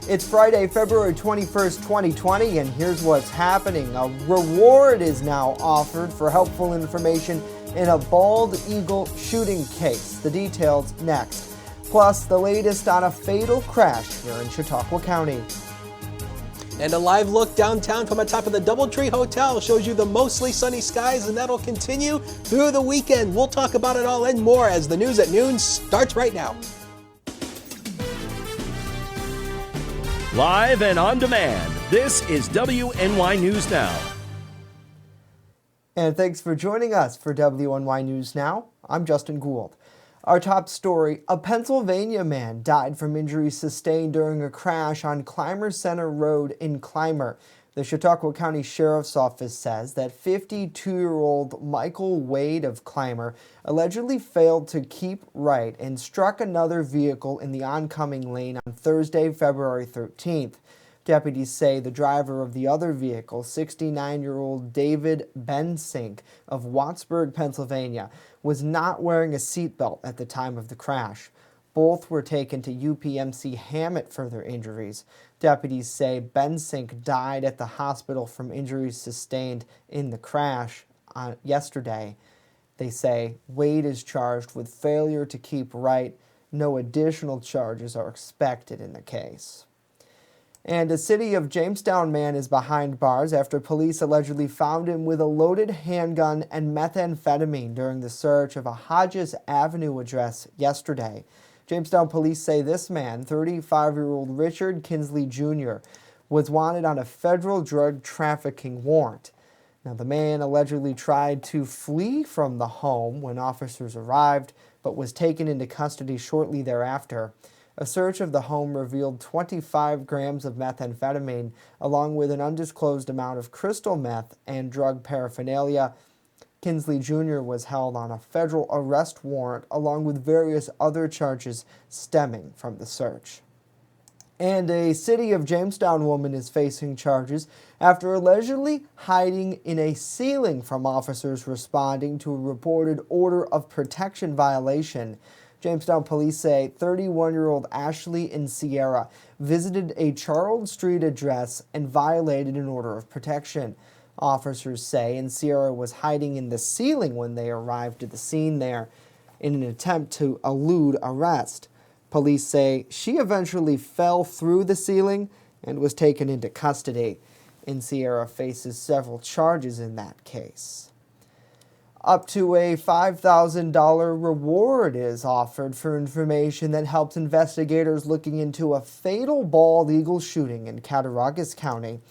It's Friday, February 21st, 2020, and here's what's happening. A reward is now offered for helpful information in a bald eagle shooting case. The details next. Plus, the latest on a fatal crash here in Chautauqua County. And a live look downtown from atop of the DoubleTree Hotel shows you the mostly sunny skies, and that'll continue through the weekend. We'll talk about it all and more as the news at noon starts right now. Live and on demand, this is WNY News Now. And thanks for joining us for WNY News Now. I'm Justin Gould. Our top story, a Pennsylvania man died from injuries sustained during a crash on Clymer Center Road in Clymer. The Chautauqua County Sheriff's Office says that 52-year-old Michael Wade of Clymer allegedly failed to keep right and struck another vehicle in the oncoming lane on Thursday, February 13th. Deputies say the driver of the other vehicle, 69-year-old David Bensink of Wattsburg, Pennsylvania, was not wearing a seatbelt at the time of the crash. Both were taken to UPMC Hammett for their injuries. Deputies say Bensink died at the hospital from injuries sustained in the crash yesterday. They say Wade is charged with failure to keep right. No additional charges are expected in the case. And a city of Jamestown man is behind bars after police allegedly found him with a loaded handgun and methamphetamine during the search of a Hodges Avenue address yesterday. Jamestown police say this man, 35-year-old Richard Kinsley Jr., was wanted on a federal drug trafficking warrant. Now, the man allegedly tried to flee from the home when officers arrived, but was taken into custody shortly thereafter. A search of the home revealed 25 grams of methamphetamine, along with an undisclosed amount of crystal meth and drug paraphernalia. Kinsley Jr. was held on a federal arrest warrant, along with various other charges stemming from the search. And a City of Jamestown woman is facing charges after allegedly hiding in a ceiling from officers responding to a reported order of protection violation. Jamestown police say 31-year-old Ashley and Sierra visited a Charles Street address and violated an order of protection. Officers say Sierra was hiding in the ceiling when they arrived at the scene there in an attempt to elude arrest. Police say she eventually fell through the ceiling and was taken into custody. Sierra faces several charges in that case. Up to a $5,000 reward is offered for information that helps investigators looking into a fatal bald eagle shooting in Cattaraugus County.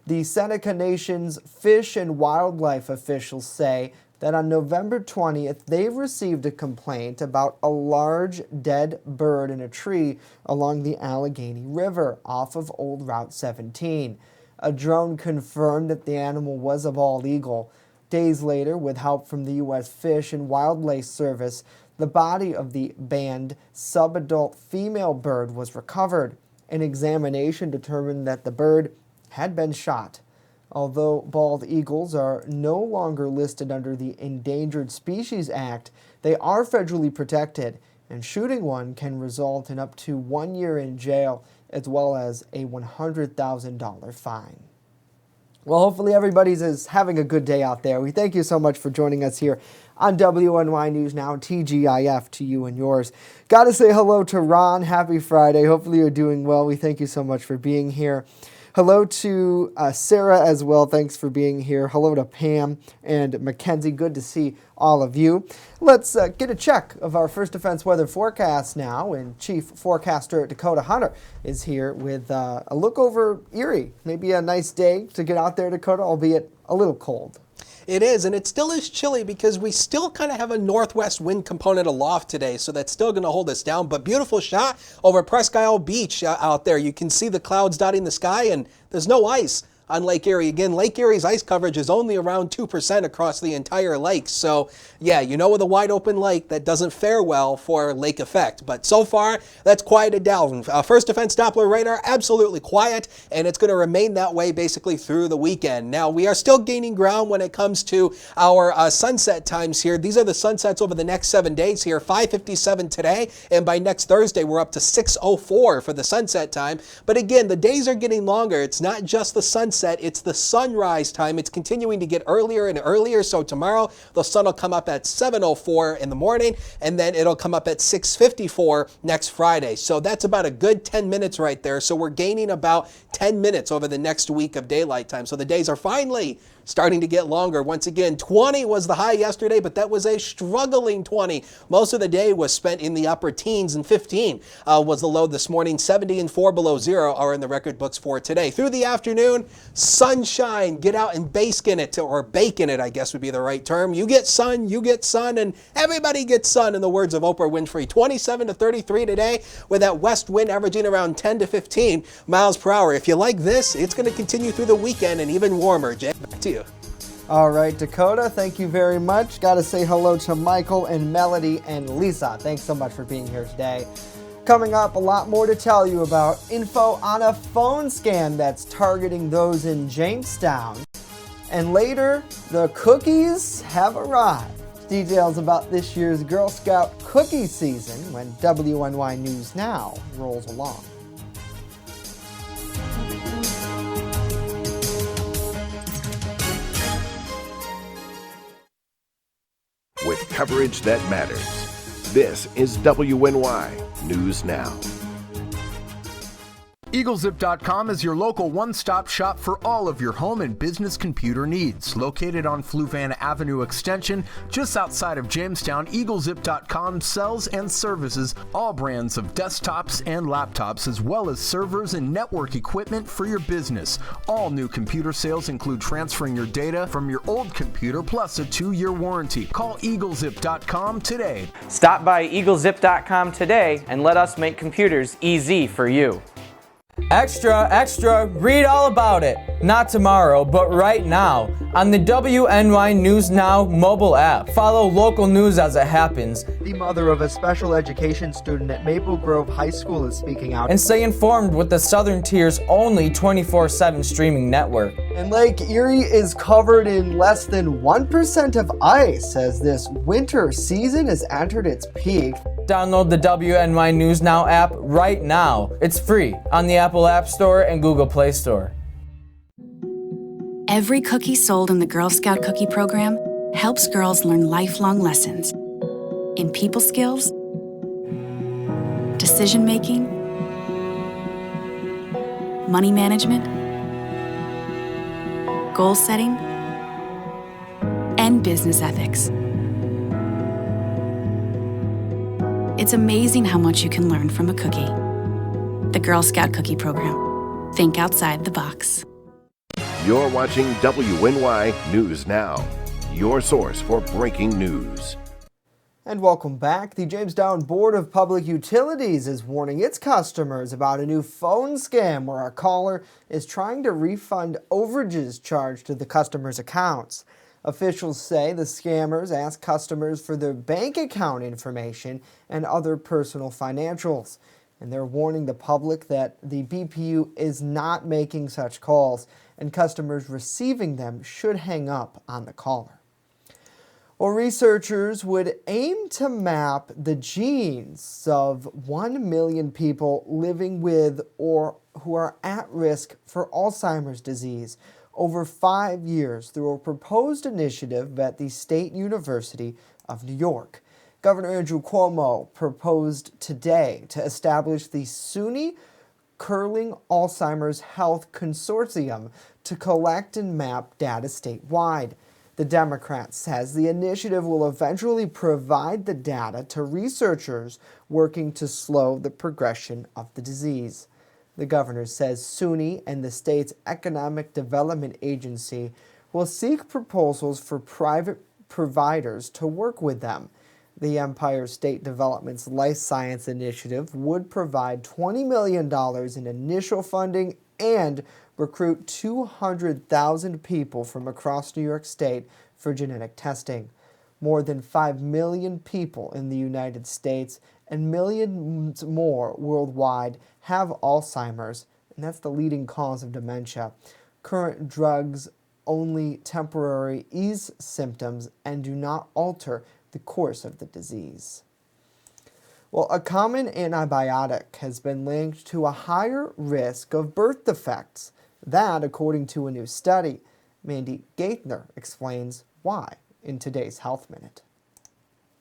The Seneca Nation's fish and wildlife officials say that on November 20th, they received a complaint about a large dead bird in a tree along the Allegheny River off of Old Route 17. A drone confirmed that the animal was a bald eagle. Days later, with help from the U.S. Fish and Wildlife Service, the body of the banned subadult female bird was recovered. An examination determined that the bird had been shot. Although bald eagles are no longer listed under the Endangered Species Act, they are federally protected, and shooting one can result in up to 1 year in jail as well as a $100,000 fine. Well, hopefully everybody's having a good day out there. We thank you so much for joining us here on WNY News Now, TGIF to you and yours. Got to say hello to Ron. Happy Friday. Hopefully you're doing well. We thank you so much for being here. Hello to Sarah as well. Thanks for being here. Hello to Pam and Mackenzie. Good to see all of you. Let's get a check of our First Defense weather forecast now. And Chief Forecaster Dakota Hunter is here with a look over Erie. Maybe a nice day to get out there, Dakota, albeit a little cold. It is, and it still is chilly because we still kind of have a northwest wind component aloft today, so that's still going to hold us down. But beautiful shot over Presque Isle Beach out there. You can see the clouds dotting the sky, and there's no ice on Lake Erie. Again, Lake Erie's ice coverage is only around 2% across the entire lake. So yeah, with a wide open lake, that doesn't fare well for lake effect. But so far, that's quieted down. First defense Doppler radar, absolutely quiet, and it's going to remain that way basically through the weekend. Now, we are still gaining ground when it comes to our sunset times here. These are the sunsets over the next 7 days here. 5:57 today, and by next Thursday, we're up to 6:04 for the sunset time. But again, the days are getting longer. It's not just the sunset, it's the sunrise time. It's continuing to get earlier and earlier. So tomorrow, the sun will come up at 7:04 in the morning, and then it'll come up at 6:54 next Friday. So that's about a good 10 minutes right there. So we're gaining about 10 minutes over the next week of daylight time. So the days are finally starting to get longer. Once again, 20 was the high yesterday, but that was a struggling 20. Most of the day was spent in the upper teens, and 15 was the low this morning. 70 and 4 below zero are in the record books for today. Through the afternoon, sunshine. Get out and bake in it, or bake in it, I guess would be the right term. You get sun, and everybody gets sun, in the words of Oprah Winfrey. 27 to 33 today, with that west wind averaging around 10 to 15 miles per hour. If you like this, it's going to continue through the weekend and even warmer. Jay, back to you. All right, Dakota, thank you very much. Got to say hello to Michael and Melody and Lisa. Thanks so much for being here today. Coming up, a lot more to tell you about. Info on a phone scam that's targeting those in Jamestown. And later, the cookies have arrived. Details about this year's Girl Scout cookie season when WNY News Now rolls along. With coverage that matters. This is WNY News Now. EagleZip.com is your local one-stop shop for all of your home and business computer needs. Located on Fluvan Avenue Extension, just outside of Jamestown, EagleZip.com sells and services all brands of desktops and laptops, as well as servers and network equipment for your business. All new computer sales include transferring your data from your old computer, plus a 2-year warranty. Call EagleZip.com today. Stop by EagleZip.com today and let us make computers easy for you. Extra, extra, read all about it. Not tomorrow, but right now on the WNY News Now mobile app. Follow local news as it happens. The mother of a special education student at Maple Grove High School is speaking out. And stay informed with the Southern Tier's only 24/7 streaming network. And Lake Erie is covered in less than 1% of ice as this winter season has entered its peak. Download the WNY News Now app right now. It's free on the Apple App Store and Google Play Store. Every cookie sold in the Girl Scout Cookie Program helps girls learn lifelong lessons in people skills, decision making, money management, goal setting, and business ethics. It's amazing how much you can learn from a cookie. The Girl Scout Cookie Program. Think outside the box. You're watching WNY News Now, your source for breaking news. And welcome back. The Jamestown Board of Public Utilities is warning its customers about a new phone scam where a caller is trying to refund overages charged to the customer's accounts. Officials say the scammers ask customers for their bank account information and other personal financials. And they're warning the public that the BPU is not making such calls, and customers receiving them should hang up on the caller. Well, researchers would aim to map the genes of 1 million people living with or who are at risk for Alzheimer's disease over 5 years through a proposed initiative at the State University of New York. Governor Andrew Cuomo proposed today to establish the SUNY Curling Alzheimer's Health Consortium to collect and map data statewide. The Democrat says the initiative will eventually provide the data to researchers working to slow the progression of the disease. The governor says SUNY and the state's Economic Development Agency will seek proposals for private providers to work with them. The Empire State Development's Life Science Initiative would provide $20 million in initial funding and recruit 200,000 people from across New York State for genetic testing. More than 5 million people in the United States and millions more worldwide have Alzheimer's, and that's the leading cause of dementia. Current drugs only temporarily ease symptoms and do not alter the course of the disease. Well, a common antibiotic has been linked to a higher risk of birth defects. That, according to a new study. Mandy Gaither explains why in today's Health Minute.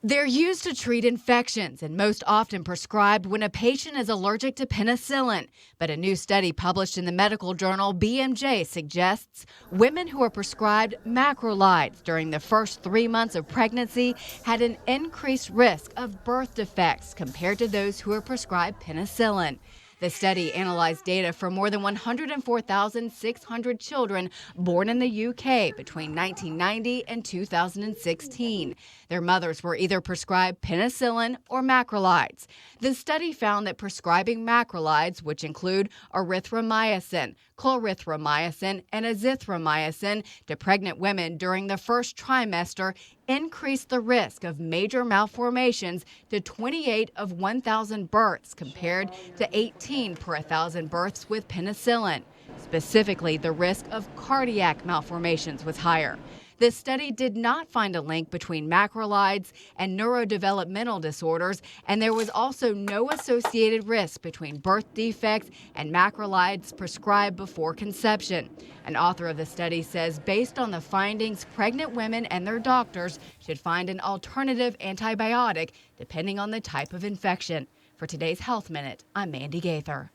They're used to treat infections and most often prescribed when a patient is allergic to penicillin. But a new study published in the medical journal BMJ suggests women who are prescribed macrolides during the first 3 months of pregnancy had an increased risk of birth defects compared to those who are prescribed penicillin. The study analyzed data from more than 104,600 children born in the UK between 1990 and 2016. Their mothers were either prescribed penicillin or macrolides. The study found that prescribing macrolides, which include erythromycin, clarithromycin, and azithromycin to pregnant women during the first trimester increased the risk of major malformations to 28 of 1,000 births compared to 18 per 1,000 births with penicillin. Specifically, the risk of cardiac malformations was higher. This study did not find a link between macrolides and neurodevelopmental disorders, and there was also no associated risk between birth defects and macrolides prescribed before conception. An author of the study says based on the findings, pregnant women and their doctors should find an alternative antibiotic depending on the type of infection. For today's Health Minute, I'm Mandy Gaither.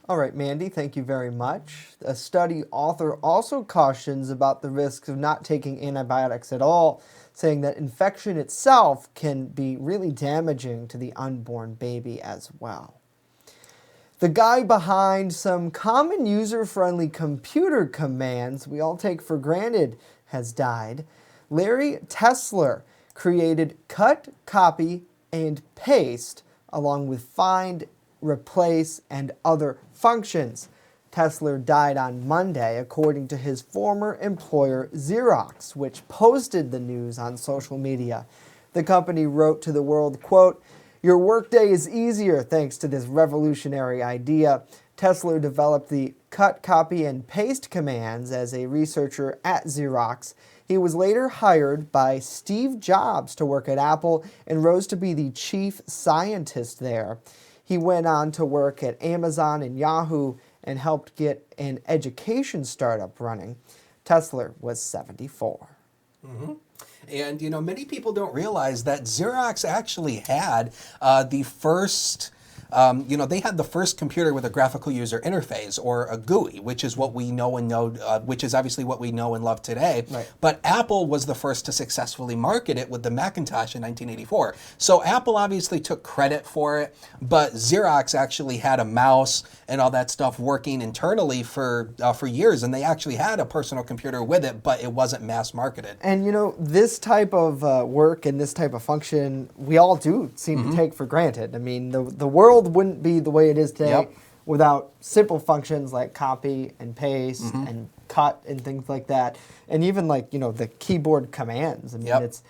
All right, Mandy, thank you very much. A study author also cautions about the risks of not taking antibiotics at all, saying that infection itself can be really damaging to the unborn baby as well. The guy behind some common user-friendly computer commands we all take for granted has died. Larry Tesler created cut, copy, and paste, along with find, replace, and other functions. Tesler died on Monday, according to his former employer Xerox, which posted the news on social media. The company wrote to the world, quote, "Your workday is easier thanks to this revolutionary idea." Tesler developed the cut, copy, and paste commands as a researcher at Xerox. He was later hired by Steve Jobs to work at Apple and rose to be the chief scientist there. He went on to work at Amazon and Yahoo and helped get an education startup running. Tesler was 74. Mm-hmm. And, you know, many people don't realize that Xerox actually had the first... they had the first computer with a graphical user interface, or a GUI, which is what we know and which is obviously what we know and love today. Right. But Apple was the first to successfully market it with the Macintosh in 1984. So Apple obviously took credit for it, but Xerox actually had a mouse and all that stuff working internally for years, and they actually had a personal computer with it, but it wasn't mass marketed. And you know, this type of work and this type of function, we all do seem to take for granted. I mean, the world wouldn't be the way it is today without simple functions like copy and paste and cut and things like that. And even like, you know, the keyboard commands. I mean, it's,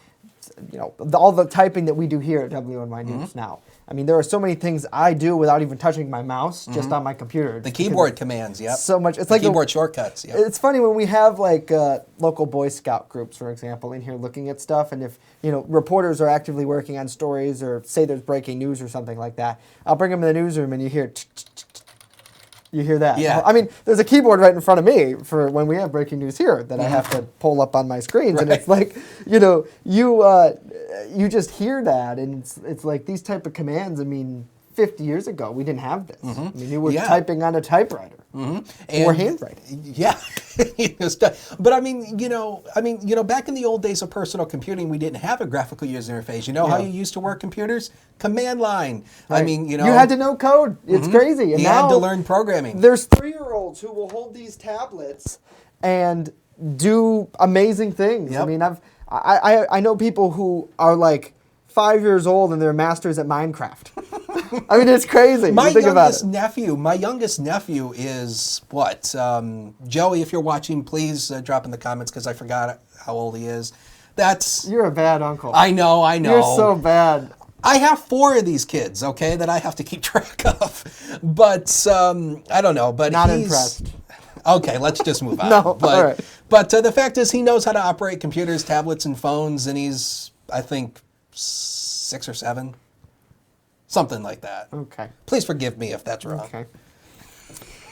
you know, all the typing that we do here at WNY News Now. I mean, there are so many things I do without even touching my mouse, just on my computer. The keyboard commands, So much. It's like keyboard shortcuts. It's funny when we have like local Boy Scout groups, for example, in here looking at stuff, and if reporters are actively working on stories, or say there's breaking news or something like that, I'll bring them in the newsroom, and you hear. You hear that? Yeah. I mean, there's a keyboard right in front of me for when we have breaking news here that I have to pull up on my screens, and it's like, you just hear that, and it's like these type of commands. I mean, 50 years ago, we didn't have this. I mean, you were typing on a typewriter or handwriting. Yeah, but I mean, back in the old days of personal computing, we didn't have a graphical user interface. You know how you used to work computers? Command line. Right. I mean, you had to know code. It's crazy. And you had to learn programming. There's 3-year-olds who will hold these tablets and do amazing things. Yep. I mean, I know people who are like 5 years old and they're masters at Minecraft. I mean, it's crazy. My Think about it. youngest nephew is what? Joey, if you're watching, please drop in the comments because I forgot how old he is. You're a bad uncle. I know. You're so bad. I have 4 of these kids, okay, that I have to keep track of. But I don't know. But Not impressed. Okay, let's just move on. No, all right. But the fact is he knows how to operate computers, tablets, and phones, and he's, I think, 6 or 7. Something like that. Okay. Please forgive me if that's wrong. Okay.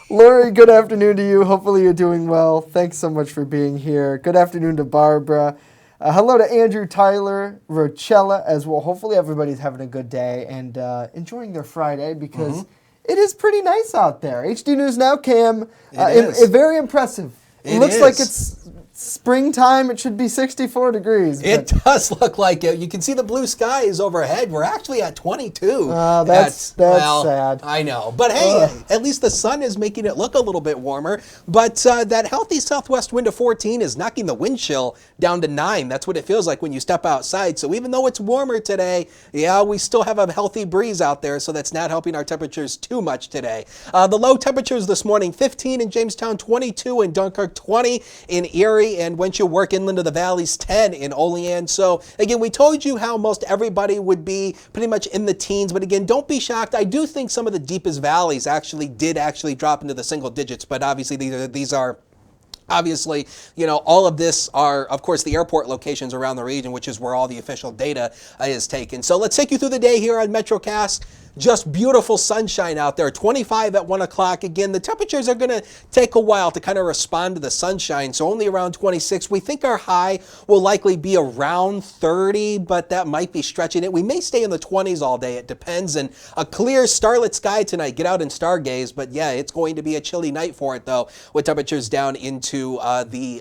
Lori, good afternoon to you. Hopefully you're doing well. Thanks so much for being here. Good afternoon to Barbara. Hello to Andrew, Tyler, Rochella as well. Hopefully everybody's having a good day and enjoying their Friday because it is pretty nice out there. HD News Now, Cam, very impressive. It looks like it's springtime. It should be 64 degrees. It does look like it. You can see the blue skies overhead. We're actually at 22. That's sad. I know. But hey, at least the sun is making it look a little bit warmer. But that healthy southwest wind of 14 is knocking the wind chill down to 9. That's what it feels like when you step outside. So even though it's warmer today, we still have a healthy breeze out there. So that's not helping our temperatures too much today. The low temperatures this morning, 15 in Jamestown, 22 in Dunkirk, 20 in Erie, and once you work inland of the valleys, 10 in Olean. So again, we told you how most everybody would be pretty much in the teens, but again, don't be shocked. I do think some of the deepest valleys did drop into the single digits, but obviously these are obviously, all of this are, of course, the airport locations around the region, which is where all the official data is taken. So let's take you through the day here on MetroCast. Just beautiful sunshine out there, 25 at 1 o'clock. Again, the temperatures are going to take a while to kind of respond to the sunshine, so only around 26. We think our high will likely be around 30, but that might be stretching it. We may stay in the 20s all day. It depends. And a clear starlit sky tonight. Get out and stargaze. But yeah, it's going to be a chilly night for it, though, with temperatures down into the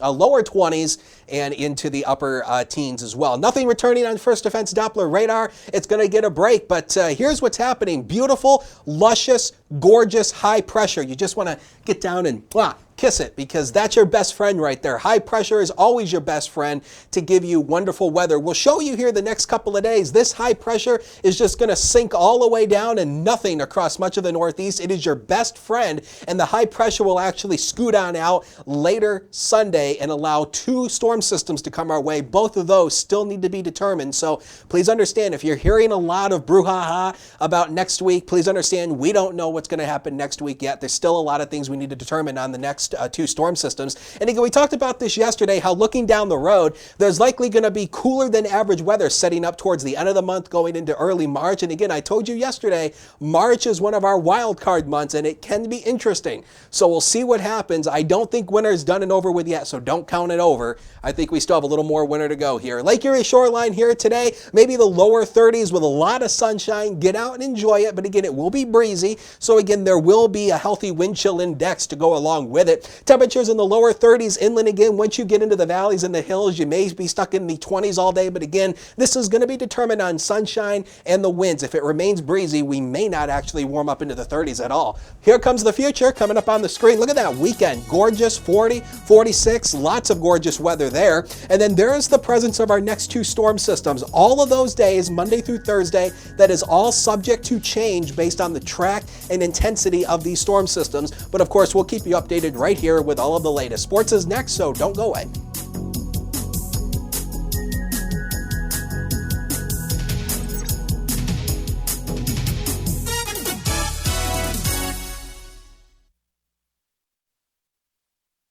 lower 20s and into the upper teens as well. Nothing returning on First Defense Doppler radar. It's going to get a break, but here's what's happening. Beautiful, luscious, gorgeous, high pressure. You just want to get down and kiss it because that's your best friend right there. High pressure is always your best friend to give you wonderful weather. We'll show you here the next couple of days. This high pressure is just going to sink all the way down and nothing across much of the Northeast. It is your best friend, and the high pressure will actually scoot on out later Sunday and allow 2 storm systems to come our way. Both of those still need to be determined. So please understand, if you're hearing a lot of brouhaha about next week, please understand we don't know what's going to happen next week yet. There's still a lot of things we need to determine on the next 2 storm systems. And again, we talked about this yesterday, how looking down the road, there's likely going to be cooler than average weather setting up towards the end of the month going into early March. And again, I told you yesterday, March is one of our wild card months and it can be interesting. So we'll see what happens. I don't think winter's done and over with yet, so don't count it over. I think we still have a little more winter to go here. Lake Erie shoreline here today, maybe the lower 30s with a lot of sunshine. Get out and enjoy it. But again, it will be breezy. So again, there will be a healthy wind chill index to go along with it. Temperatures in the lower 30s inland again. Once you get into the valleys and the hills, you may be stuck in the 20s all day. But again, this is going to be determined on sunshine and the winds. If it remains breezy, we may not actually warm up into the 30s at all. Here comes the future coming up on the screen. Look at that weekend. Gorgeous, 40, 46, lots of gorgeous weather there. And then there is the presence of our next 2 storm systems. All of those days, Monday through Thursday, that is all subject to change based on the track and intensity of these storm systems. But of course, we'll keep you updated right here with all of the latest. Sports is next, so don't go away.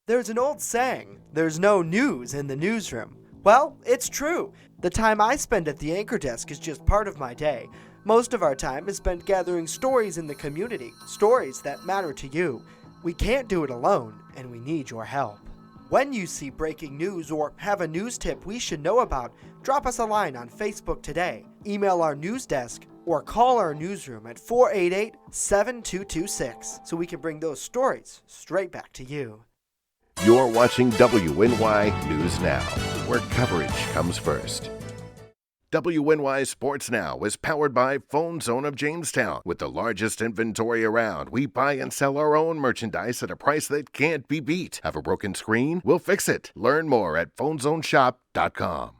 There's an old saying, there's no news in the newsroom. Well, it's true. The time I spend at the anchor desk is just part of my day. Most of our time is spent gathering stories in the community, stories that matter to you. We can't do it alone, and we need your help. When you see breaking news or have a news tip we should know about, drop us a line on Facebook today, email our news desk, or call our newsroom at 488-7226 so we can bring those stories straight back to you. You're watching WNY News Now, where coverage comes first. WNY Sports Now is powered by Phone Zone of Jamestown. With the largest inventory around, we buy and sell our own merchandise at a price that can't be beat. Have a broken screen? We'll fix it. Learn more at phonezoneshop.com.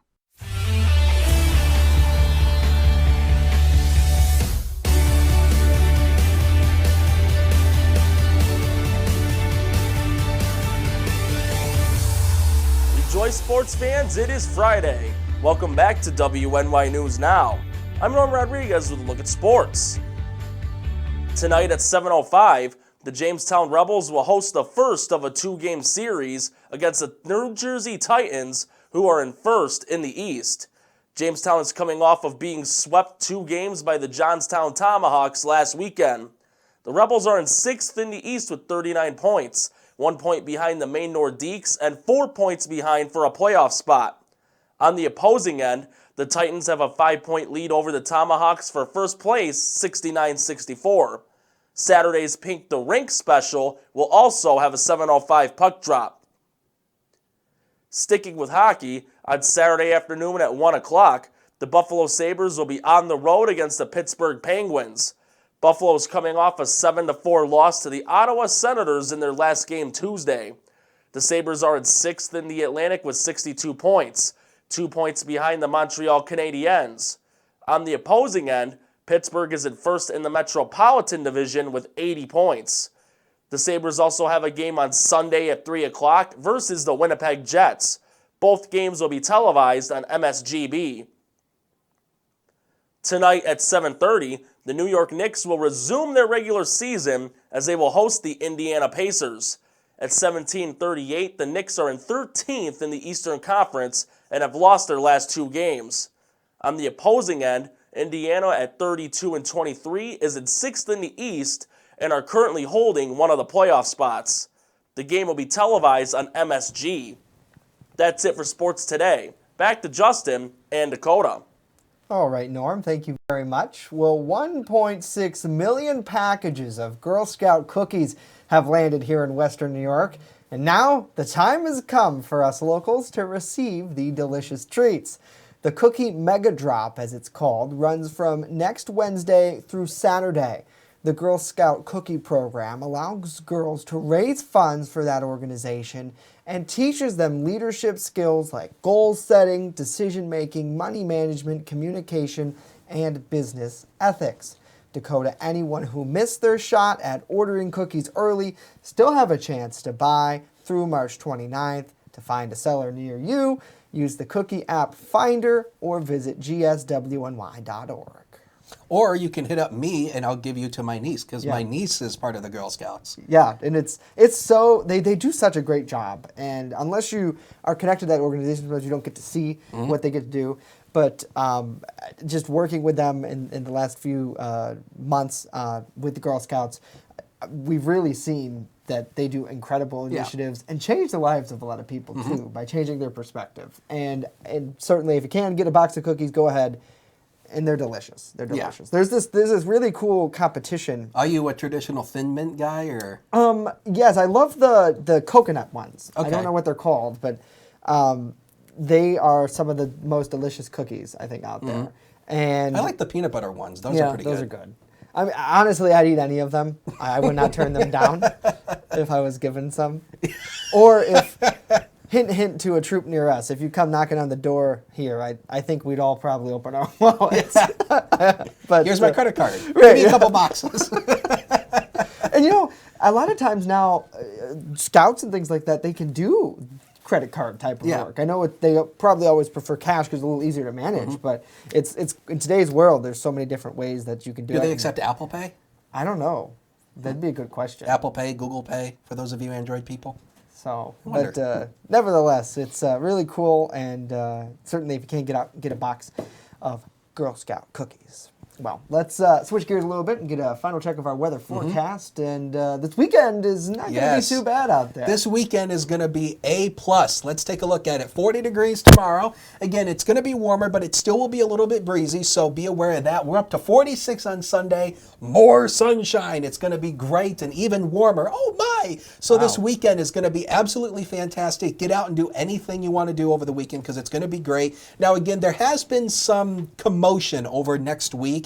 sports fans, it is Friday. Welcome back to WNY News Now. I'm Norm Rodriguez with a look at sports. Tonight at 7:05, the Jamestown Rebels will host the first of a two-game series against the New Jersey Titans, who are in first in the East. Jamestown is coming off of being swept 2 games by the Johnstown Tomahawks last weekend. The Rebels are in 6th in the East with 39 points, 1 point behind the Maine Nordiques and 4 points behind for a playoff spot. On the opposing end, the Titans have a 5-point lead over the Tomahawks for first place, 69-64. Saturday's Pink the Rink special will also have a 7:05 puck drop. Sticking with hockey, on Saturday afternoon at 1 o'clock, the Buffalo Sabres will be on the road against the Pittsburgh Penguins. Buffalo is coming off a 7-4 loss to the Ottawa Senators in their last game Tuesday. The Sabres are in 6th in the Atlantic with 62 points, 2 points behind the Montreal Canadiens. On the opposing end, Pittsburgh is in 1st in the Metropolitan Division with 80 points. The Sabres also have a game on Sunday at 3 o'clock versus the Winnipeg Jets. Both games will be televised on MSGB. Tonight at 7:30, the New York Knicks will resume their regular season as they will host the Indiana Pacers. At 17:38, the Knicks are in 13th in the Eastern Conference and have lost their last 2 games. On the opposing end, Indiana at 32-23 is in 6th in the East and are currently holding one of the playoff spots. The game will be televised on MSG. That's it for sports today. Back to Justin and Dakota. All right, Norm, thank you very much. Well, 1.6 million packages of Girl Scout cookies have landed here in Western New York, and now the time has come for us locals to receive the delicious treats. The Cookie Mega Drop, as it's called, runs from next Wednesday through Saturday. The Girl Scout Cookie Program allows girls to raise funds for that organization and teaches them leadership skills like goal setting, decision making, money management, communication, and business ethics. Dakota, anyone who missed their shot at ordering cookies early still have a chance to buy through March 29th. To find a seller near you, use the Cookie app Finder or visit gswny.org. Or you can hit up me and I'll give you to my niece because my niece is part of the Girl Scouts. Yeah, and it's so they do such a great job. And unless you are connected to that organization, sometimes you don't get to see what they get to do. But just working with them in the last few months with the Girl Scouts, we've really seen that they do incredible initiatives and change the lives of a lot of people too by changing their perspective. And certainly, if you can get a box of cookies, go ahead. And they're delicious. They're delicious. Yeah. There's this really cool competition. Are you a traditional Thin Mint guy or? Yes, I love the coconut ones. Okay. I don't know what they're called, but they are some of the most delicious cookies I think out there. And I like the peanut butter ones. Those are pretty good. Those are good. I mean, honestly, I'd eat any of them. I would not turn them down if I was given some. Or if, hint, hint to a troop near us, if you come knocking on the door here, I think we'd all probably open our wallets. But here's my credit card. Give me a couple boxes. And a lot of times now, scouts and things like that, they can do credit card type of work. I know they probably always prefer cash because it's a little easier to manage, but it's in today's world, there's so many different ways that you can do it. Do they accept Apple Pay? I don't know. That'd be a good question. Apple Pay, Google Pay, for those of you Android people? So, but nevertheless, it's really cool, and certainly if you can't get a box of Girl Scout cookies. Well, let's switch gears a little bit and get a final check of our weather forecast. And this weekend is not going to be too bad out there. This weekend is going to be A+. Let's take a look at it. 40 degrees tomorrow. Again, it's going to be warmer, but it still will be a little bit breezy, so be aware of that. We're up to 46 on Sunday. More sunshine. It's going to be great and even warmer. Oh, my! So this weekend is going to be absolutely fantastic. Get out and do anything you want to do over the weekend because it's going to be great. Now, again, there has been some commotion over next week.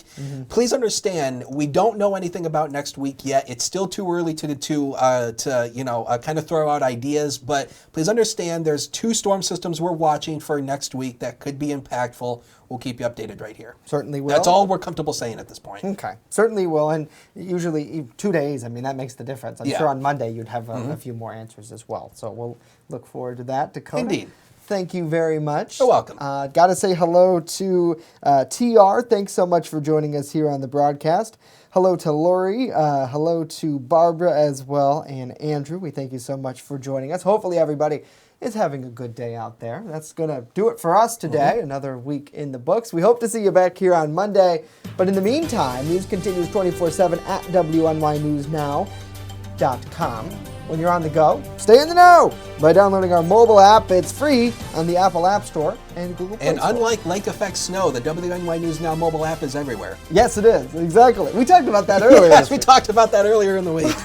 Please understand, we don't know anything about next week yet. It's still too early to kind of throw out ideas. But please understand, there's 2 storm systems we're watching for next week that could be impactful. We'll keep you updated right here. Certainly will. That's all we're comfortable saying at this point. Okay. Certainly will. And usually 2 days, I mean, that makes the difference. I'm sure on Monday you'd have a few more answers as well. So we'll look forward to that, Dakota. Indeed. thank you very much. You're welcome. Got to say hello to TR. Thanks so much for joining us here on the broadcast. Hello to Lori. Hello to Barbara as well, and Andrew. We thank you so much for joining us. Hopefully everybody is having a good day out there. That's going to do it for us today. Another week in the books. We hope to see you back here on Monday. But in the meantime, news continues 24/7 at WNYNewsNow.com. When you're on the go, stay in the know by downloading our mobile app. It's free on the Apple App Store and Google Play And Store. unlike Lake Effect Snow, the WNY News Now mobile app is everywhere. Yes, it is. Exactly. We talked about that earlier. Yes, we talked about that earlier in the week.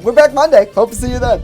We're back Monday. Hope to see you then.